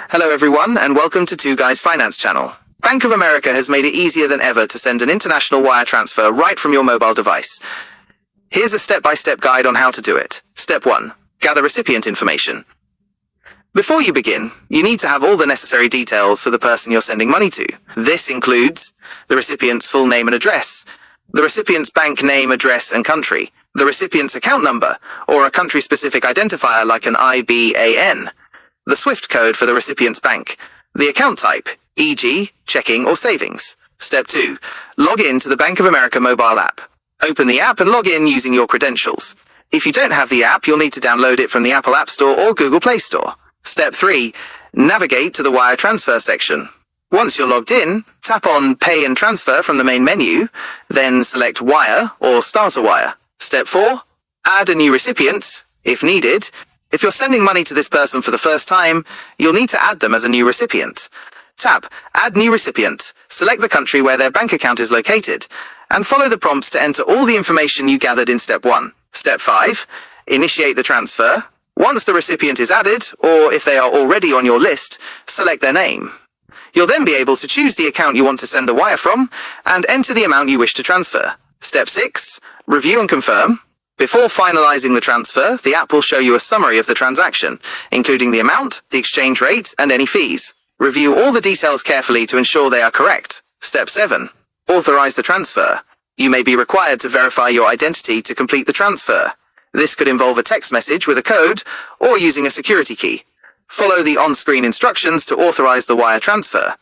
Hello everyone, and welcome to Twoguysfinance channel. Bank of America has made it easier than ever to send an international wire transfer right from your mobile device. Here's a step-by-step guide on how to do it. Step 1. Gather recipient information. Before you begin, you need to have all the necessary details for the person you're sending money to. This includes the recipient's full name and address, the recipient's bank name, address, and country, the recipient's account number, or a country-specific identifier like an IBAN, the SWIFT code for the recipient's bank, the account type, e.g., checking or savings. Step 2. Log in to the Bank of America mobile app. Open the app and log in using your credentials. If you don't have the app, you'll need to download it from the Apple App Store or Google Play Store. Step 3. Navigate to the wire transfer section. Once you're logged in, tap on Pay and Transfer from the main menu, then select Wire or Start a Wire. Step 4. Add a new recipient, if needed. If you're sending money to this person for the first time, you'll need to add them as a new recipient. Tap Add New Recipient, select the country where their bank account is located, and follow the prompts to enter all the information you gathered in Step 1. Step 5. Initiate the transfer. Once the recipient is added, or if they are already on your list, select their name. You'll then be able to choose the account you want to send the wire from, and enter the amount you wish to transfer. Step 6. Review and confirm. Before finalizing the transfer, the app will show you a summary of the transaction, including the amount, the exchange rate, and any fees. Review all the details carefully to ensure they are correct. Step 7. Authorize the transfer. You may be required to verify your identity to complete the transfer. This could involve a text message with a code, or using a security key. Follow the on-screen instructions to authorize the wire transfer.